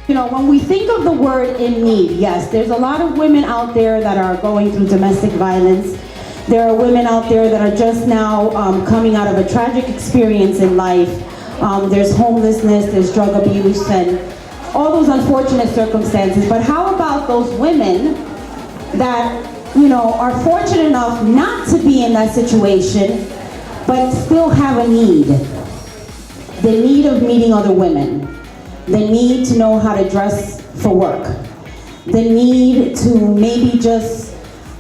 You know, when we think of the word in need, yes, there's a lot of women out there that are going through domestic violence. There are women out there that are just now coming out of a tragic experience in life. There's homelessness, there's drug abuse, and all those unfortunate circumstances. But how about those women that, you know, are fortunate enough not to be in that situation, but still have a need? The need of meeting other women. The need to know how to dress for work. The need to maybe just,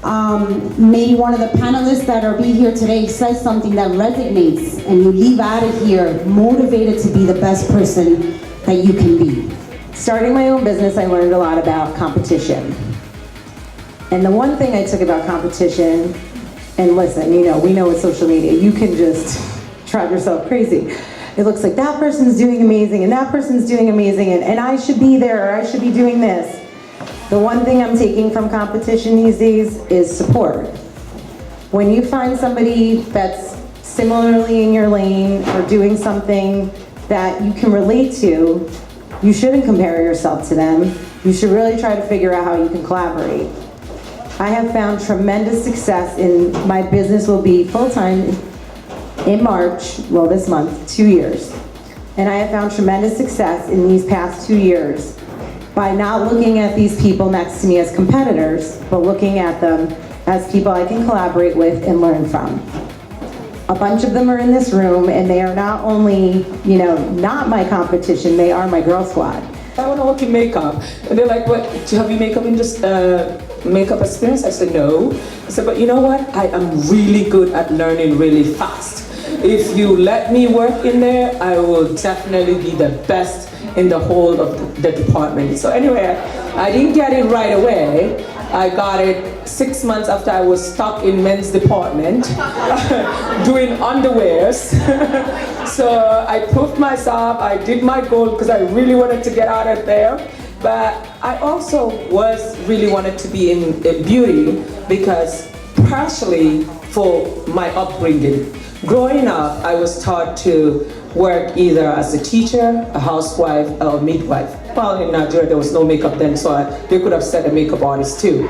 maybe one of the panelists that are be here today says something that resonates and you leave out of here motivated to be the best person that you can be. Starting my own business, I learned a lot about competition. And the one thing I took about competition, and listen, you know, we know with social media, you can just drive yourself crazy. It looks like that person's doing amazing and that person's doing amazing and I should be there or I should be doing this. The one thing I'm taking from competition these days is support. When you find somebody that's similarly in your lane or doing something that you can relate to, you shouldn't compare yourself to them. You should really try to figure out how you can collaborate. I have found tremendous success in my business will be full-time in March, well this month, 2 years. And I have found tremendous success in these past 2 years by not looking at these people next to me as competitors, but looking at them as people I can collaborate with and learn from. A bunch of them are in this room and they are not only, you know, not my competition, they are my girl squad. I want to work in makeup. And they're like, what, do you have your makeup makeup experience? I said, no. I said, but you know what? I am really good at learning really fast. If you let me work in there, I will definitely be the best in the whole of the department. So anyway, I didn't get it right away. I got it 6 months after I was stuck in men's department doing underwears. So I proved myself, I did my goal because I really wanted to get out of there. But I also really wanted to be in beauty because partially for my upbringing. Growing up, I was taught to work either as a teacher, a housewife, or a midwife. Well, in Nigeria, there was no makeup then, so they could have said a makeup artist too.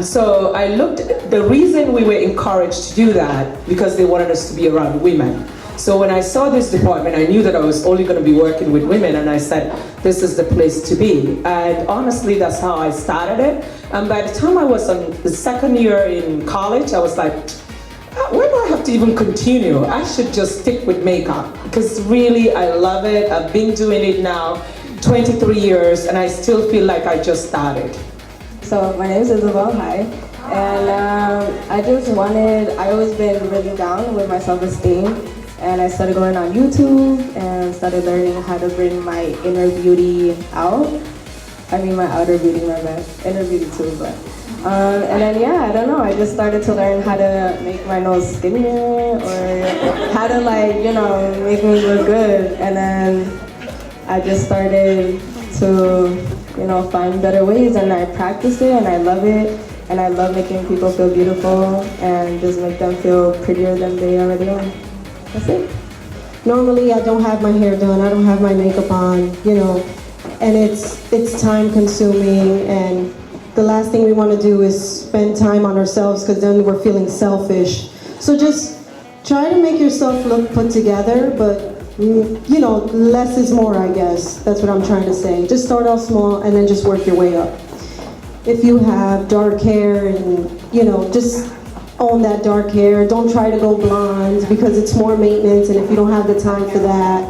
So I looked, the reason we were encouraged to do that, because they wanted us to be around women. So when I saw this department, I knew that I was only going to be working with women, and I said, this is the place to be. And honestly, that's how I started it. And by the time I was on the second year in college, I was like, why do I have to even continue? I should just stick with makeup because really I love it. I've been doing it now 23 years and I still feel like I just started. So my name is Isabel, hi. And I always been really down with my self-esteem. And I started going on YouTube and started learning how to bring my inner beauty out. I mean my outer beauty, my bad. Inner beauty too, but. And then I don't know, I just started to learn how to make my nose skinnier or how to make me look good. And then I just started to, find better ways, and I practiced it and I love it. And I love making people feel beautiful and just make them feel prettier than they already are. That's it. Normally I don't have my hair done, I don't have my makeup on, and it's time consuming, and the last thing we want to do is spend time on ourselves because then we're feeling selfish. So just try to make yourself look put together, but less is more, I guess. That's what I'm trying to say. Just start off small and then just work your way up. If you have dark hair and, just own that dark hair. Don't try to go blonde because it's more maintenance, and if you don't have the time for that,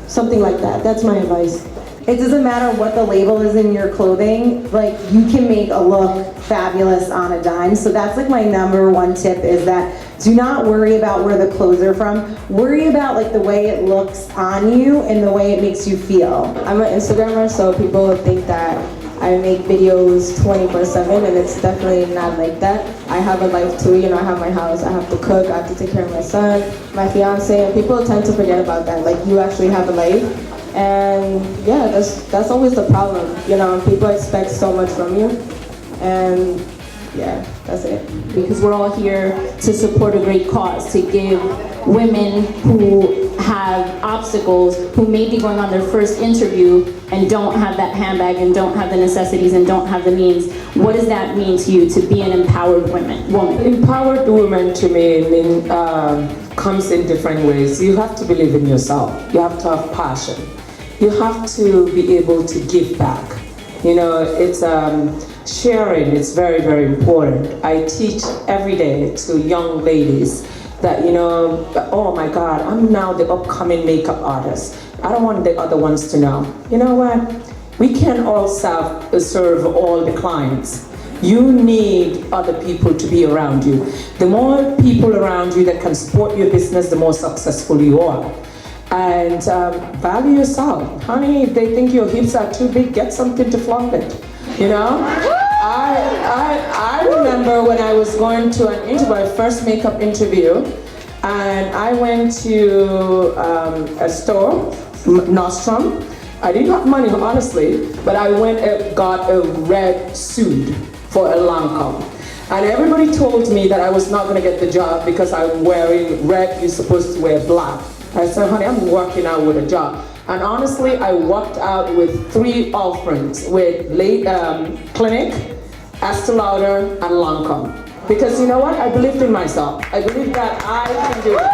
something like that. That's my advice. It doesn't matter what the label is in your clothing, you can make a look fabulous on a dime. So that's my number one tip, is that do not worry about where the clothes are from. Worry about the way it looks on you and the way it makes you feel. I'm an Instagrammer, so people would think that I make videos 24/7, and it's definitely not like that. I have a life too, I have my house, I have to cook, I have to take care of my son, my fiance, and people tend to forget about that. You actually have a life. And that's always the problem, people expect so much from you, and that's it. Because we're all here to support a great cause, to give women who have obstacles, who may be going on their first interview and don't have that handbag and don't have the necessities and don't have the means. What does that mean to you, to be an empowered woman? Empowered woman to me comes in different ways. You have to believe in yourself. You have to have passion. You have to be able to give back. It's sharing. It's very, very important. I teach every day to young ladies that, oh my God, I'm now the upcoming makeup artist. I don't want the other ones to know. You know what? We can't all serve all the clients. You need other people to be around you. The more people around you that can support your business, the more successful you are. And value yourself. Honey, if they think your hips are too big, get something to flaunt it. I remember when I was going to an interview, my first makeup interview, and I went to a store, Nostrum. I didn't have money, honestly, but I went and got a red suit for a Lancome. And everybody told me that I was not gonna get the job because I'm wearing red, you're supposed to wear black. I said, honey, I'm working out with a job. And honestly, I walked out with 3 offerings, with Clinique, Estee Lauder, and Lancome. Because you know what? I believed in myself. I believed that I can do it.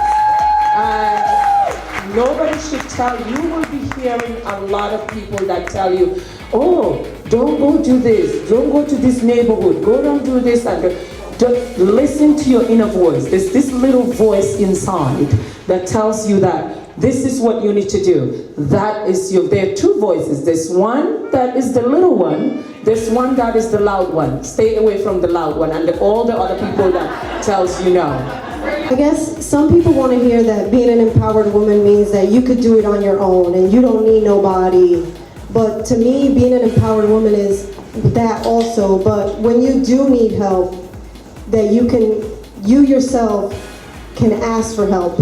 And nobody should tell you. You will be hearing a lot of people that tell you, oh, don't go do this, don't go to this neighborhood, go don't do this. And just listen to your inner voice. There's this little voice inside that tells you that this is what you need to do. That is there are 2 voices. There's one that is the little one. There's one that is the loud one. Stay away from the loud one and all the other people that tells you no. I guess some people want to hear that being an empowered woman means that you could do it on your own and you don't need nobody. But to me, being an empowered woman is that also. But when you do need help, that you yourself can ask for help.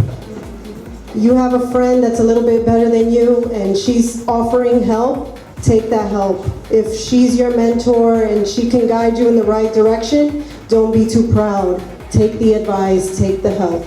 You have a friend that's a little bit better than you and she's offering help, take that help. If she's your mentor and she can guide you in the right direction, don't be too proud. Take the advice, take the help.